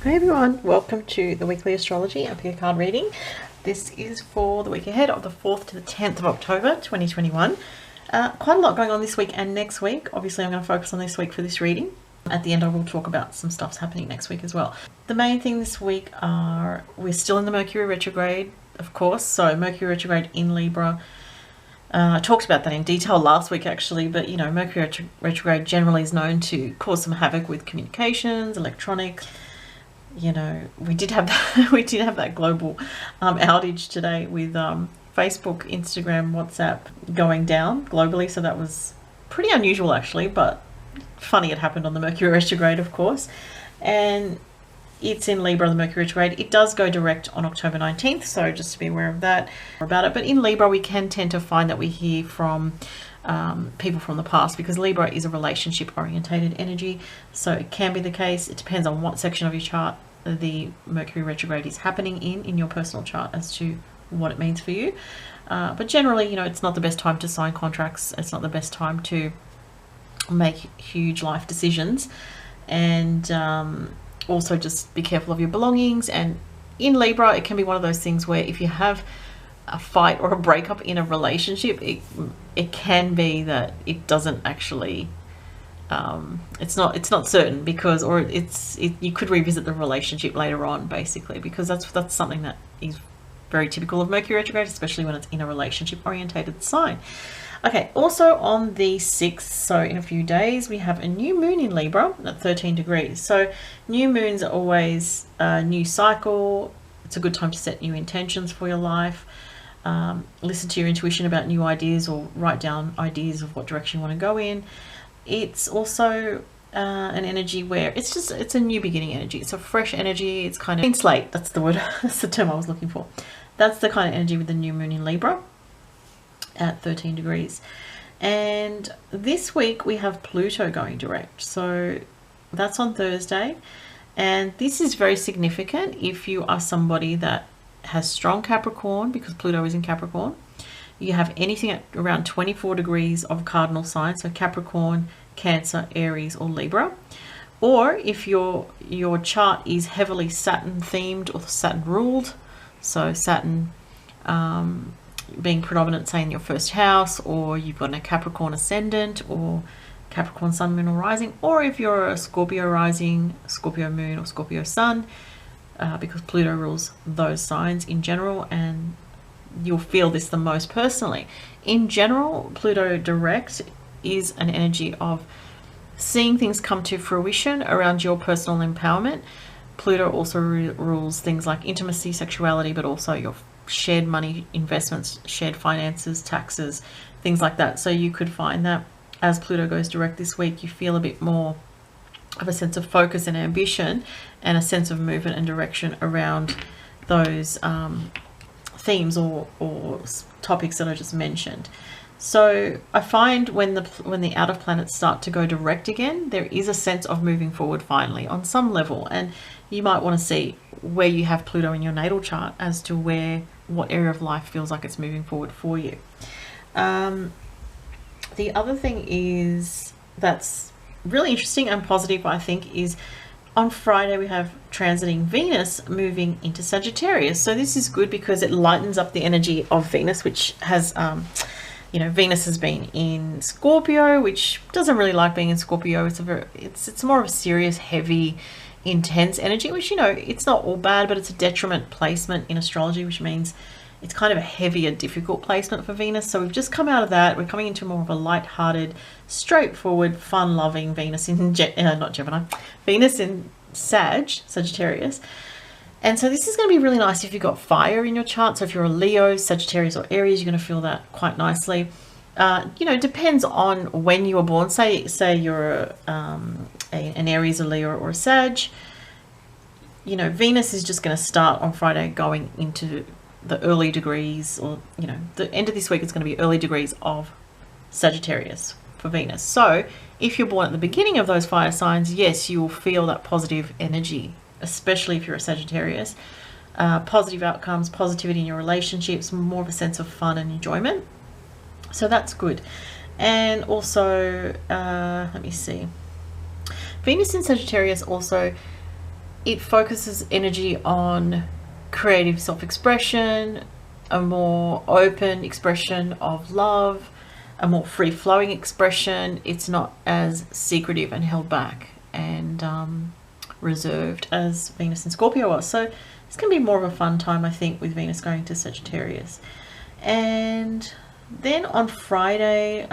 Hi everyone, welcome to the weekly astrology and pick a card reading. This is for the week ahead of the 4th to the 10th of October 2021. Quite a lot going on this week and next week. Obviously I'm going to focus on this week for this reading. At the end I will talk about some stuff's happening next week as well. The main thing this week are, we're still in the Mercury retrograde, of course. So Mercury retrograde in Libra. I talked about that in detail last week actually, but you know, Mercury retrograde generally is known to cause some havoc with communications, electronics. You know, we did have that global outage today with Facebook, Instagram, WhatsApp going down globally. So that was pretty unusual actually, but funny it happened on the Mercury retrograde, of course. And it's in Libra, the Mercury retrograde. It does go direct on October 19th, so just to be aware of that, about it. But in Libra, we can tend to find that we hear from people from the past, because Libra is a relationship orientated energy. So it can be the case. It depends on what section of your chart the Mercury retrograde is happening in your personal chart as to what it means for you. But generally, you know, it's not the best time to sign contracts. It's not the best time to make huge life decisions. And also just be careful of your belongings. And in Libra, it can be one of those things where if you have a fight or a breakup in a relationship, it can be that it doesn't actually it's not certain, because you could revisit the relationship later on, basically, because that's something that is very typical of Mercury retrograde, especially when it's in a relationship orientated sign. Okay, also on the 6th, so in a few days, we have a new moon in Libra at 13 degrees. So new moons are always a new cycle. It's a good time to set new intentions for your life. Listen to your intuition about new ideas, or write down ideas of what direction you want to go in. It's also an energy where it's a new beginning energy. It's a fresh energy. It's kind of clean slate. That's the word. That's the term I was looking for. That's the kind of energy with the new moon in Libra at 13 degrees. And this week we have Pluto going direct. So that's on Thursday. And this is very significant if you are somebody that has strong Capricorn, because Pluto is in Capricorn. You have anything at around 24 degrees of cardinal signs, so Capricorn, Cancer, Aries, or Libra. Or if your chart is heavily Saturn themed or Saturn ruled, so Saturn being predominant, say in your first house, or you've got a Capricorn ascendant, or Capricorn sun, moon, or rising, or if you're a Scorpio rising, Scorpio moon, or Scorpio sun, because Pluto rules those signs in general, and you'll feel this the most personally. In general, Pluto direct is an energy of seeing things come to fruition around your personal empowerment. Pluto also rules things like intimacy, sexuality, but also your shared money, investments, shared finances, taxes, things like that. So you could find that as Pluto goes direct this week, you feel a bit more of a sense of focus and ambition, and a sense of movement and direction around those themes or topics that I just mentioned. So I find when the outer planets start to go direct again, there is a sense of moving forward finally on some level. And you might want to see where you have Pluto in your natal chart as to what area of life feels like it's moving forward for you. The other thing is that's really interesting and positive, I think, is on Friday we have transiting Venus moving into Sagittarius. So this is good because it lightens up the energy of Venus, which has you know, Venus has been in Scorpio, which doesn't really like being in Scorpio. It's more of a serious, heavy, intense energy, which, you know, it's not all bad, but it's a detriment placement in astrology, which means it's kind of a heavier, difficult placement for Venus. So we've just come out of that. We're coming into more of a light-hearted, straightforward, fun-loving Venus in not Gemini, Venus in Sagittarius. And so this is going to be really nice if you've got fire in your chart. So if you're a Leo, Sagittarius, or Aries, you're going to feel that quite nicely. You know, it depends on when you were born. Say you're an Aries, a Leo, or a Sag. You know, Venus is just going to start on Friday going into the early degrees, or, you know, the end of this week it's going to be early degrees of Sagittarius for Venus. So if you're born at the beginning of those fire signs, yes, you will feel that positive energy, especially if you're a Sagittarius. Positive outcomes, positivity in your relationships, more of a sense of fun and enjoyment. So that's good. And also, let me see. Venus in Sagittarius also it focuses energy on creative self-expression, a more open expression of love, a more free-flowing expression. It's not as secretive and held back and reserved as Venus in Scorpio was. So it's going to be more of a fun time, I think, with Venus going to Sagittarius. And then on Friday,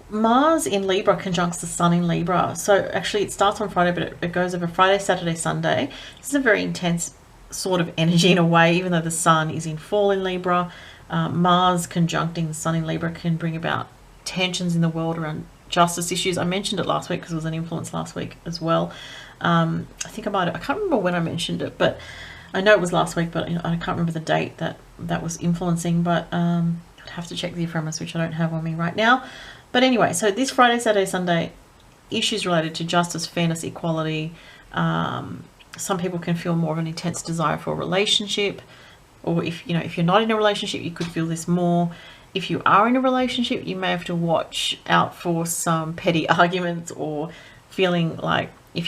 Mars in Libra conjuncts the Sun in Libra. So actually it starts on Friday, but it goes over Friday, Saturday, Sunday. This is a very intense sort of energy in a way, even though the Sun is in fall in Libra. Mars conjuncting the Sun in Libra can bring about tensions in the world around justice issues. I mentioned it last week because it was an influence last week as well. I think I can't remember when I mentioned it, but I know it was last week, but I can't remember the date that was influencing, but I'd have to check the ephemeris, which I don't have on me right now. But anyway, so this Friday, Saturday, Sunday, issues related to justice, fairness, equality. Some people can feel more of an intense desire for a relationship, or if you're not in a relationship, you could feel this more. If you are in a relationship, you may have to watch out for some petty arguments, or if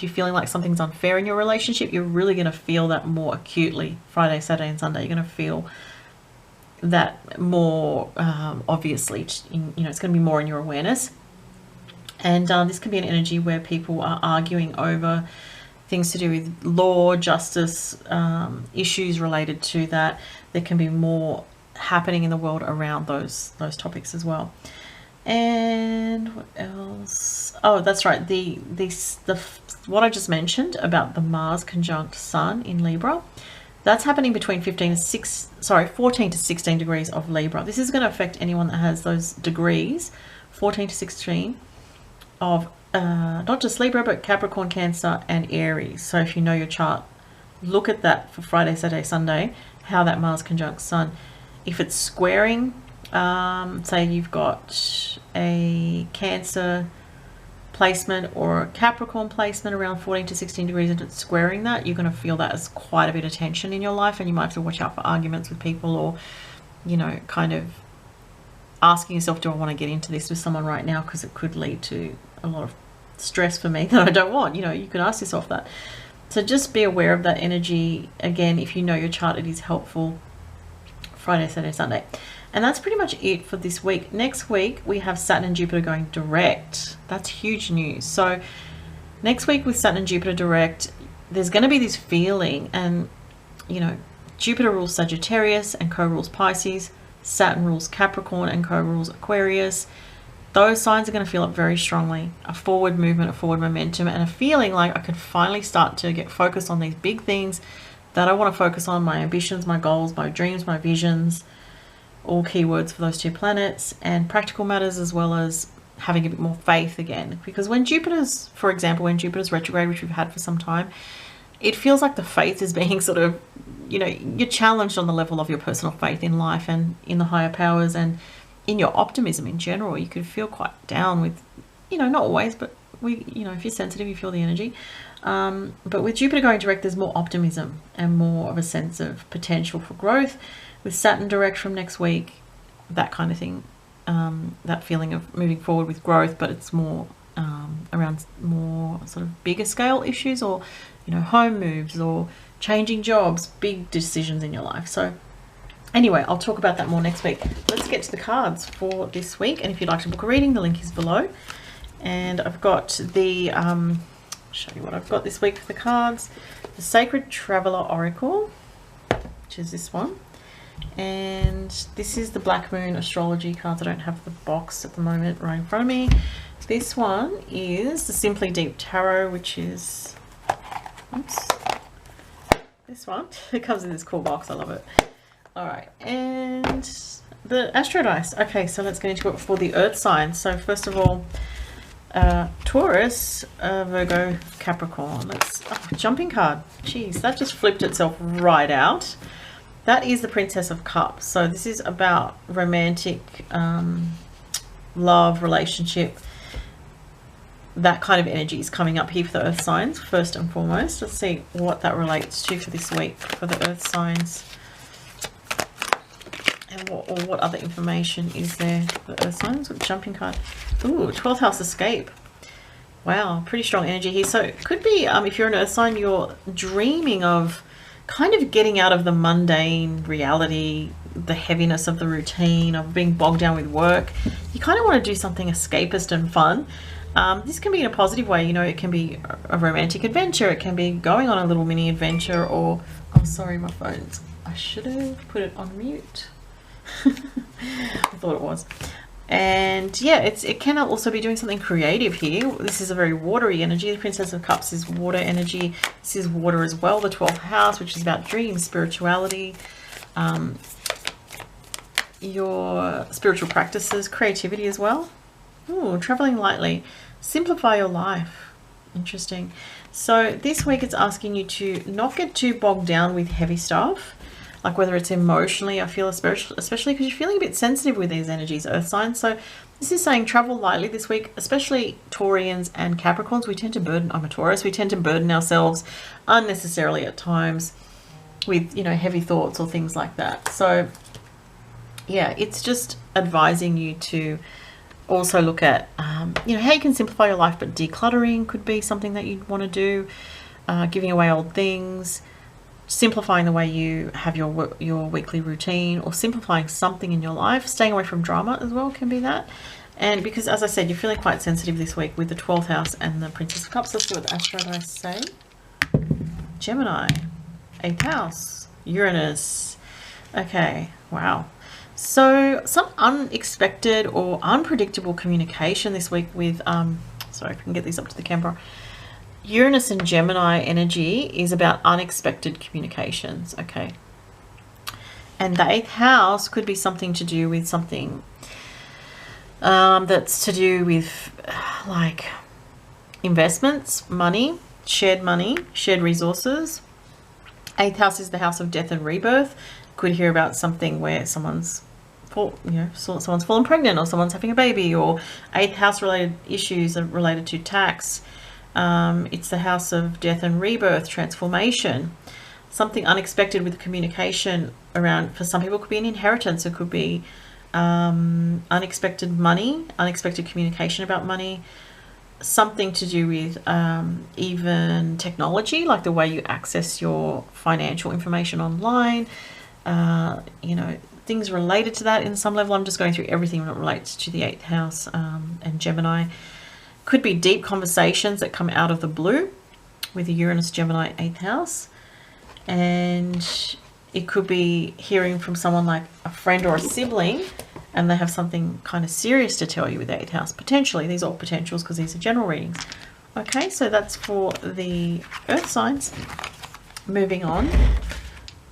you're feeling like something's unfair in your relationship, you're really going to feel that more acutely Friday, Saturday, and Sunday. You're going to feel that more obviously. It's going to be more in your awareness. And this can be an energy where people are arguing over things to do with law, justice, issues related to that. There can be more happening in the world around those topics as well. And what else? Oh, that's right. What I just mentioned about the Mars conjunct Sun in Libra, that's happening between 14 to 16 degrees of Libra. This is going to affect anyone that has those degrees, 14 to 16 of not just Libra, but Capricorn, Cancer, and Aries. So if you know your chart, look at that for Friday, Saturday, Sunday, how that Mars conjunct Sun. If it's squaring, say you've got a Cancer placement or a Capricorn placement around 14 to 16 degrees and it's squaring that, you're going to feel that as quite a bit of tension in your life, and you might have to watch out for arguments with people, or kind of asking yourself, do I want to get into this with someone right now, because it could lead to a lot of stress for me that I don't want. You can ask yourself that. So just be aware of that energy. Again, if you know your chart, it is helpful Friday, Saturday, Sunday. And that's pretty much it for this week. Next week, we have Saturn and Jupiter going direct. That's huge news. So next week with Saturn and Jupiter direct, there's going to be this feeling, and, Jupiter rules Sagittarius and co-rules Pisces. Saturn rules Capricorn and co-rules Aquarius. Those signs are going to feel up very strongly. A forward movement, a forward momentum, and a feeling like I could finally start to get focused on these big things that I want to focus on, my ambitions, my goals, my dreams, my visions. All keywords for those two planets, and practical matters, as well as having a bit more faith again. Because when Jupiter's, for example, when Jupiter's retrograde, which we've had for some time, it feels like the faith is being sort of, you're challenged on the level of your personal faith in life and in the higher powers, and in your optimism in general. You could feel quite down with, not always, but if you're sensitive, you feel the energy. But with Jupiter going direct, there's more optimism and more of a sense of potential for growth. With Saturn direct from next week, that kind of thing, that feeling of moving forward with growth, but it's more around more sort of bigger scale issues, or home moves, or changing jobs, big decisions in your life. So anyway, I'll talk about that more next week. Let's get to the cards for this week, and if you'd like to book a reading, the link is below. And I've got the show you what I've got this week for the cards. The Sacred Traveler Oracle, which is this one. And this is the Black Moon Astrology cards. I don't have the box at the moment right in front of me. This one is the Simply Deep Tarot, which is, oops, this one. It comes in this cool box. I love it. All right, and the Astro Dice. Okay, so let's get into it for the Earth signs. So first of all, Taurus, Virgo, Capricorn. Jumping card. Jeez, that just flipped itself right out. That is the Princess of Cups. So this is about romantic love, relationship. That kind of energy is coming up here for the Earth signs, first and foremost. Let's see what that relates to for this week for the Earth signs. And what other information is there for the Earth signs? With jumping card. Ooh, 12th house escape. Wow, pretty strong energy here. So it could be, if you're an earth sign, you're dreaming of kind of getting out of the mundane reality, the heaviness of the routine, of being bogged down with work. You kind of want to do something escapist and fun. This can be in a positive way. You know, it can be a romantic adventure. It can be going on a little mini adventure, or, oh, sorry, my phone's, I should have put it on mute. I thought it was. And yeah, it can also be doing something creative here. This is a very watery energy. The Princess of Cups is water energy. This is water as well. The 12th house, which is about dreams, spirituality, your spiritual practices, creativity as well. Ooh, traveling lightly. Simplify your life. Interesting. So this week it's asking you to not get too bogged down with heavy stuff. Like whether it's emotionally, I feel especially because you're feeling a bit sensitive with these energies, earth signs. So this is saying travel lightly this week, especially Taurians and Capricorns. We tend to burden, I'm a Taurus, we tend to burden ourselves unnecessarily at times with, you know, heavy thoughts or things like that. So yeah, it's just advising you to also look at, you know, how you can simplify your life, but decluttering could be something that you'd want to do, giving away old things, simplifying the way you have your weekly routine, or simplifying something in your life. Staying away from drama as well can be that. And because, as I said, you're feeling quite sensitive this week with the 12th house and the Princess of Cups. Let's see what the astro dice say. Gemini, 8th house, Uranus. Okay, wow. So some unexpected or unpredictable communication this week with, sorry, if I can get these up to the camera. Uranus and Gemini energy is about unexpected communications, okay? And the 8th house could be something to do with something that's to do with like investments, money, shared resources. 8th house is the house of death and rebirth. Could hear about something where someone's fallen pregnant, or someone's having a baby, or 8th house related issues are related to tax. It's the house of death and rebirth, transformation, something unexpected with communication around. For some people, it could be an inheritance. It could be unexpected money, unexpected communication about money, something to do with even technology, like the way you access your financial information online, you know, things related to that in some level. I'm just going through everything that relates to the 8th house and Gemini. Could be deep conversations that come out of the blue with the Uranus Gemini 8th house. And it could be hearing from someone like a friend or a sibling, and they have something kind of serious to tell you with the 8th house. Potentially, these are all potentials because these are general readings. Okay, so that's for the earth signs. Moving on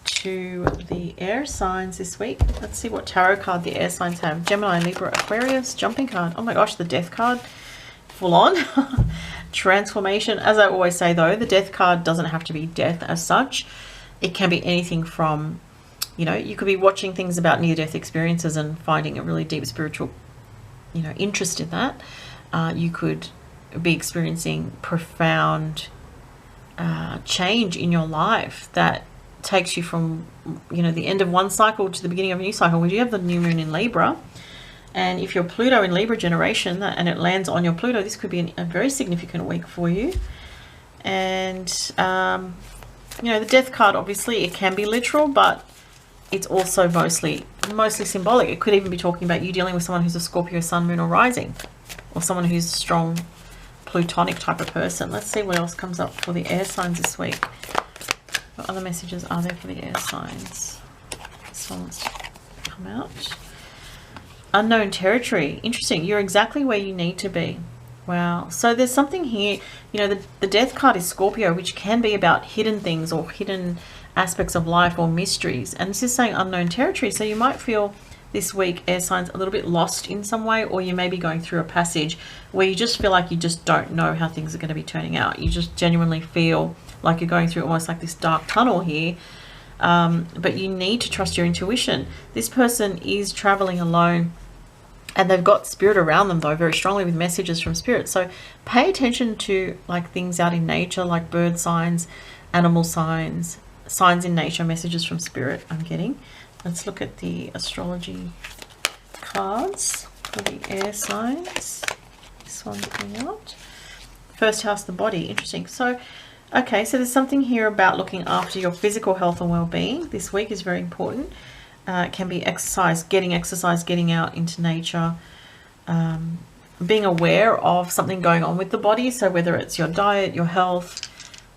to the air signs this week. Let's see what tarot card the air signs have. Gemini, Libra, Aquarius, jumping card. Oh my gosh, the death card. Full on. Transformation. As I always say though, the death card doesn't have to be death as such. It can be anything from, you know, you could be watching things about near-death experiences and finding a really deep spiritual, you know, interest in that. You could be experiencing profound change in your life that takes you from, you know, the end of one cycle to the beginning of a new cycle. We do have the new moon in Libra. And if you're Pluto in Libra generation and it lands on your Pluto, this could be a very significant week for you. And, you know, the death card, obviously, it can be literal, but it's also mostly symbolic. It could even be talking about you dealing with someone who's a Scorpio, Sun, Moon, or Rising, or someone who's a strong Plutonic type of person. Let's see what else comes up for the air signs this week. What other messages are there for the air signs? This one wants to come out. Unknown territory. Interesting. You're exactly where you need to be. Wow. So there's something here, you know, the death card is Scorpio, which can be about hidden things or hidden aspects of life or mysteries. And this is saying unknown territory. So you might feel this week, air signs, a little bit lost in some way, or you may be going through a passage where you just feel like you just don't know how things are going to be turning out. You just genuinely feel like you're going through almost like this dark tunnel here. But you need to trust your intuition. This person is traveling alone, and they've got spirit around them though, very strongly, with messages from spirit. So pay attention to like things out in nature, like bird signs, animal signs, signs in nature, messages from spirit I'm getting. Let's look at the astrology cards for the air signs. This one's coming out. First house, the body. Interesting. So, okay, so there's something here about looking after your physical health and well-being. This week is very important. It can be exercise, getting out into nature, being aware of something going on with the body. So whether it's your diet, your health,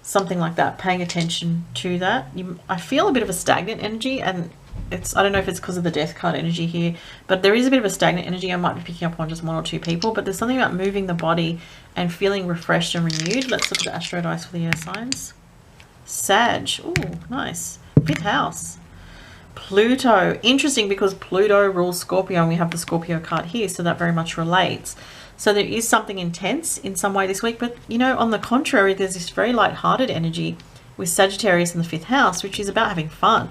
something like that, paying attention to that. I feel a bit of a stagnant energy, and I don't know if it's because of the death card energy here, but there is a bit of a stagnant energy. I might be picking up on just one or two people, but there's something about moving the body and feeling refreshed and renewed. Let's look at the astro dice for the air signs. Sag. Ooh, nice. 5th house. Pluto. Interesting, because Pluto rules Scorpio, and we have the Scorpio card here, so that very much relates. So there is something intense in some way this week, but you know, on the contrary, there's this very light-hearted energy with Sagittarius in the 5th house, which is about having fun.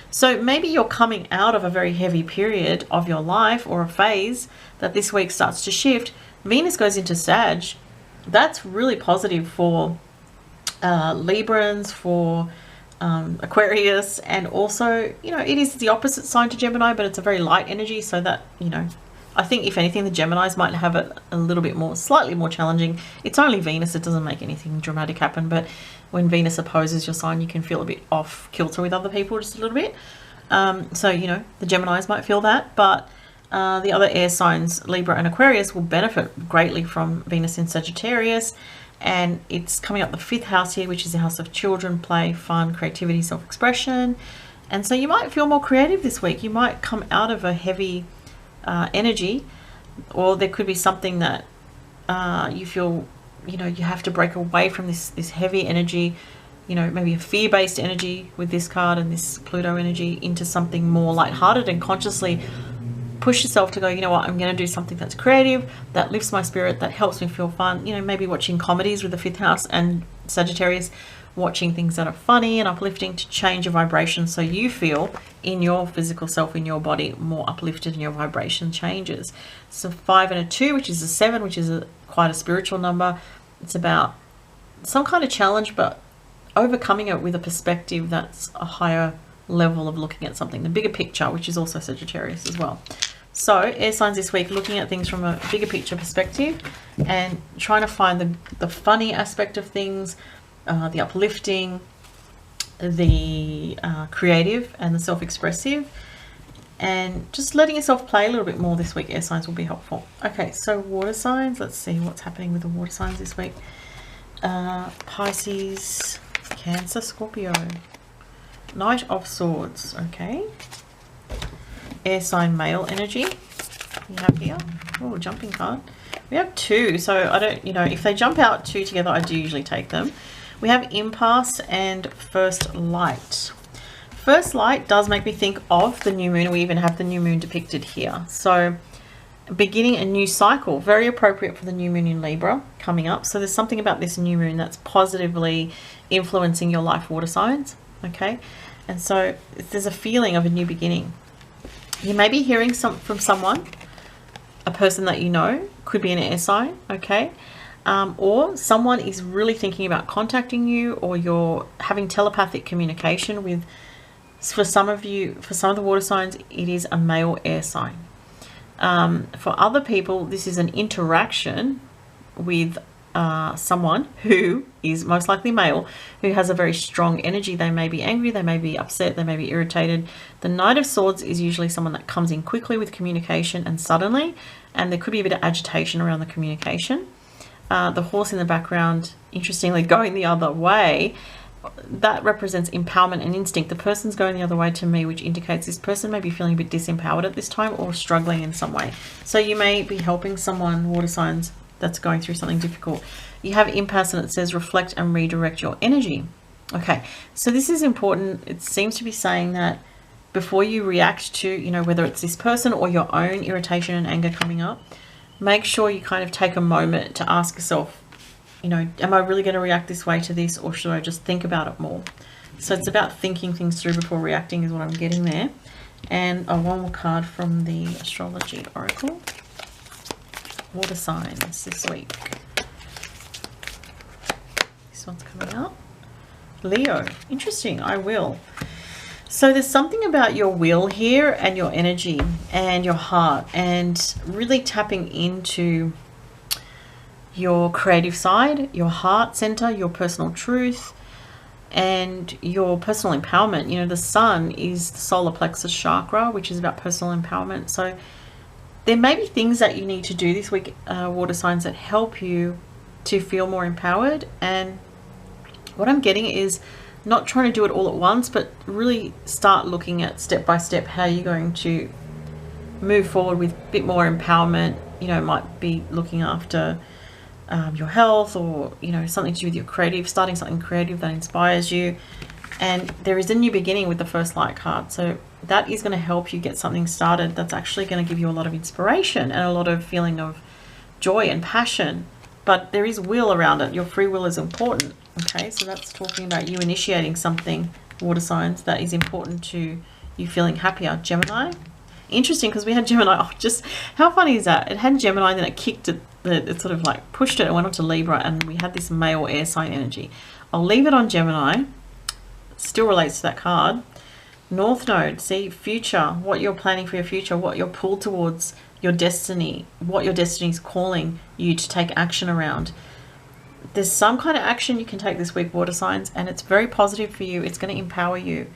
So maybe you're coming out of a very heavy period of your life, or a phase that this week starts to shift. Venus goes into Sag. That's really positive for Librans, for Aquarius, and also, you know, it is the opposite sign to Gemini, but it's a very light energy, so that, you know, I think if anything, the Geminis might have it a little bit more, slightly more challenging. It's only Venus, it doesn't make anything dramatic happen, but when Venus opposes your sign, you can feel a bit off kilter with other people just a little bit. So, you know, the Geminis might feel that, but the other air signs, Libra and Aquarius, will benefit greatly from Venus in Sagittarius. And it's coming up the 5th house here, which is the house of children, play, fun, creativity, self-expression. And so you might feel more creative this week. You might come out of a heavy energy, or there could be something that you feel, you know, you have to break away from this heavy energy, you know, maybe a fear-based energy with this card and this Pluto energy, into something more lighthearted, and consciously push yourself to go, you know what, I'm going to do something that's creative, that lifts my spirit, that helps me feel fun. You know, maybe watching comedies with the 5th house and Sagittarius, watching things that are funny and uplifting to change your vibration, so you feel in your physical self, in your body, more uplifted, and your vibration changes. So 5 and a 2, which is a 7, which is quite a spiritual number. It's about some kind of challenge, but overcoming it with a perspective that's a higher level of looking at something, the bigger picture, which is also Sagittarius as well. So air signs this week, looking at things from a bigger picture perspective and trying to find the funny aspect of things, the uplifting, the creative, and the self-expressive, and just letting yourself play a little bit more this week. Air signs will be helpful. Okay, so water signs, let's see what's happening with the water signs this week. Pisces, Cancer, Scorpio. Knight of Swords. Okay, air sign male energy you have here. Oh, jumping card. We have 2, so I don't, you know, if they jump out 2 together, I do usually take them. We have impasse and first light. First light does make me think of the new moon. We even have the new moon depicted here. So beginning a new cycle, very appropriate for the new moon in Libra coming up. So there's something about this new moon that's positively influencing your life, water signs. Okay, and so there's a feeling of a new beginning. You may be hearing from someone, a person that you know, could be an air sign. Okay, or someone is really thinking about contacting you, or you're having telepathic communication with, for some of you, for some of the water signs, it is a male air sign. For other people, this is an interaction with someone who is most likely male, who has a very strong energy. They may be angry, they may be upset, they may be irritated. The Knight of Swords is usually someone that comes in quickly with communication and suddenly, and there could be a bit of agitation around the communication. The horse in the background, interestingly, going the other way, that represents empowerment and instinct. The person's going the other way to me, which indicates this person may be feeling a bit disempowered at this time, or struggling in some way. So you may be helping someone, water signs, that's going through something difficult. You have impasse, and it says reflect and redirect your energy. Okay, so this is important. It seems to be saying that before you react to, you know, whether it's this person or your own irritation and anger coming up, make sure you kind of take a moment to ask yourself, you know, am I really going to react this way to this, or should I just think about it more? So it's about thinking things through before reacting is what I'm getting there. And one more card from the Astrology Oracle. Water signs this week. This one's coming up. Leo. Interesting. I will. So there's something about your will here, and your energy and your heart, and really tapping into your creative side, your heart center, your personal truth, and your personal empowerment. You know, the sun is the solar plexus chakra, which is about personal empowerment. So there may be things that you need to do this week, water signs, that help you to feel more empowered. And what I'm getting is not trying to do it all at once, but really start looking at step by step how you're going to move forward with a bit more empowerment. You know, it might be looking after your health, or, you know, something to do with your creative, starting something creative that inspires you. And there is a new beginning with the first light card. So that is going to help you get something started that's actually going to give you a lot of inspiration and a lot of feeling of joy and passion. But there is will around it. Your free will is important. Okay, so that's talking about you initiating something, water signs, that is important to you feeling happier. Gemini. Interesting, because we had Gemini. Oh, just how funny is that? It had Gemini, and then it kicked it. It sort of like pushed it and went on to Libra, and we had this male air sign energy. I'll leave it on Gemini. Still relates to that card. North Node, see, future, what you're planning for your future, what you're pulled towards, your destiny, what your destiny is calling you to take action around. There's some kind of action you can take this week, water signs, and it's very positive for you. It's going to empower you.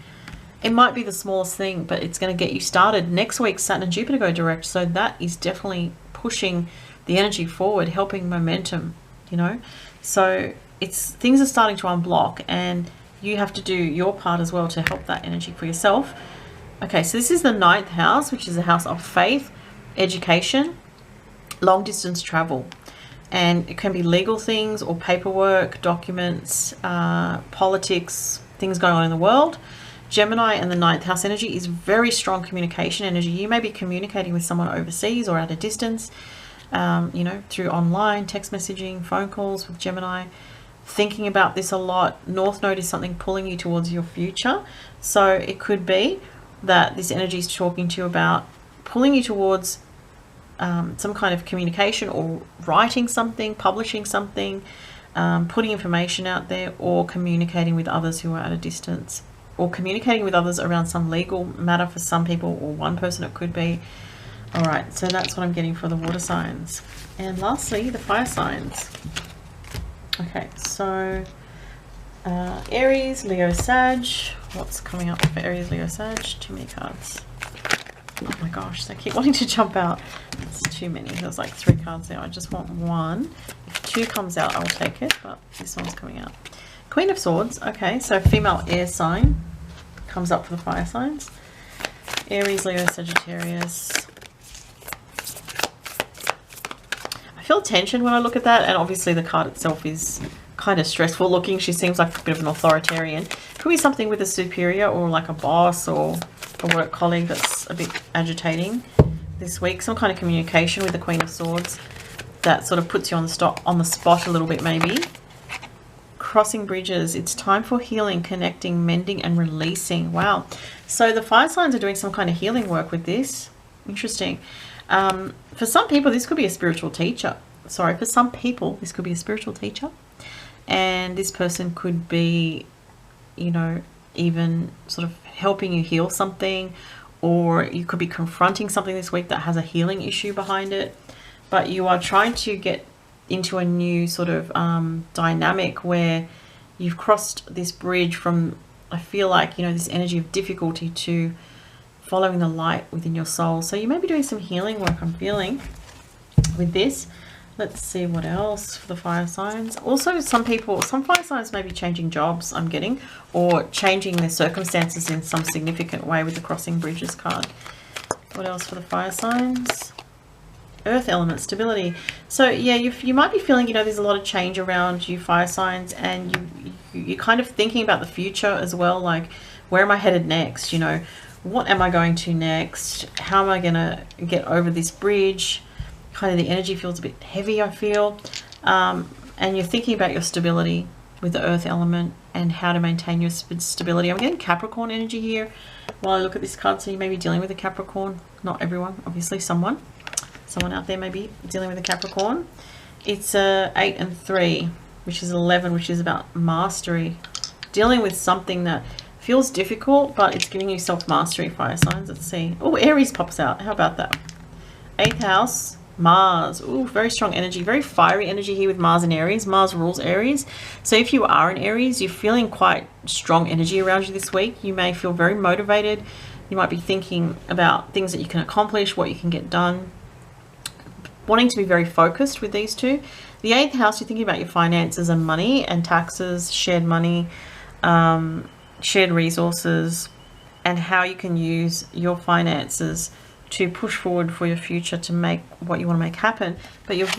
It might be the smallest thing, but it's going to get you started. Next week, Saturn and Jupiter go direct, so that is definitely pushing the energy forward, helping momentum, you know. So it's, things are starting to unblock, and you have to do your part as well to help that energy for yourself. Okay, so this is the 9th house, which is a house of faith, education, long distance travel. And it can be legal things or paperwork, documents, politics, things going on in the world. Gemini and the 9th house energy is very strong communication energy. You may be communicating with someone overseas or at a distance, you know, through online, text messaging, phone calls with Gemini. Thinking about this a lot. North Node is something pulling you towards your future. So it could be that this energy is talking to you about pulling you towards some kind of communication, or writing something, publishing something, putting information out there, or communicating with others who are at a distance, or communicating with others around some legal matter for some people, or one person it could be. All right, so that's what I'm getting for the water signs. And lastly, the fire signs. Okay, so Aries, Leo, Sag. What's coming up for Aries, Leo, Sag? Too many cards. Oh my gosh, they keep wanting to jump out. It's too many. There's like 3 cards there. I just want 1. If 2 comes out, I'll take it, but this one's coming out. Queen of Swords. Okay, so female air sign comes up for the fire signs. Aries, Leo, Sagittarius. I feel tension when I look at that, and obviously the card itself is kind of stressful looking. She seems like a bit of an authoritarian. Could be something with a superior, or like a boss, or a work colleague that's a bit agitating this week. Some kind of communication with the Queen of Swords that sort of puts you on the spot a little bit, maybe. Crossing bridges. It's time for healing, connecting, mending, and releasing. Wow. So the fire signs are doing some kind of healing work with this. Interesting. For some people, this could be a spiritual teacher. Sorry, for some people, this could be a spiritual teacher. And this person could be, you know, even sort of helping you heal something, or you could be confronting something this week that has a healing issue behind it. But you are trying to get into a new sort of dynamic where you've crossed this bridge from, I feel like, you know, this energy of difficulty to following the light within your soul. So you may be doing some healing work, I'm feeling, with this. Let's see what else for the fire signs. Also, some fire signs may be changing jobs, I'm getting, or changing their circumstances in some significant way with the crossing bridges card. What else for the fire signs? Earth element, stability. So yeah, you might be feeling, you know, there's a lot of change around you fire signs, and you're kind of thinking about the future as well, like, where am I headed next? You know, what am I going to next? How am I going to get over this bridge? Kind of the energy feels a bit heavy, I feel. And you're thinking about your stability with the earth element and how to maintain your stability. I'm getting Capricorn energy here while I look at this card. So you may be dealing with a Capricorn. Not everyone, obviously. Someone out there may be dealing with a Capricorn. It's 8 and 3, which is 11, which is about mastery. Dealing with something that feels difficult, but it's giving you self-mastery, fire signs. Let's see. Oh, Aries pops out. How about that? 8th house, Mars. Ooh, very strong energy, very fiery energy here with Mars and Aries. Mars rules Aries. So if you are an Aries, you're feeling quite strong energy around you this week. You may feel very motivated. You might be thinking about things that you can accomplish, what you can get done. Wanting to be very focused with these two. The 8th house, you're thinking about your finances and money and taxes, shared money, shared resources, and how you can use your finances to push forward for your future to make what you want to make happen. But you've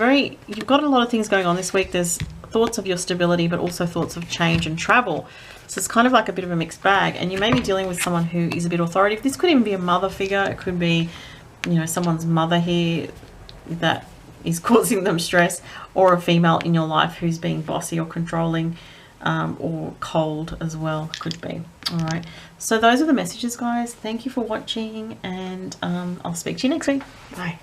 got a lot of things going on this week. There's thoughts of your stability, but also thoughts of change and travel. So it's kind of like a bit of a mixed bag, and you may be dealing with someone who is a bit authoritative. This could even be a mother figure. It could be, you know, someone's mother here that is causing them stress, or a female in your life who's being bossy or controlling, or cold as well, could be. All right, so those are the messages, guys. Thank you for watching, and I'll speak to you next week. Bye.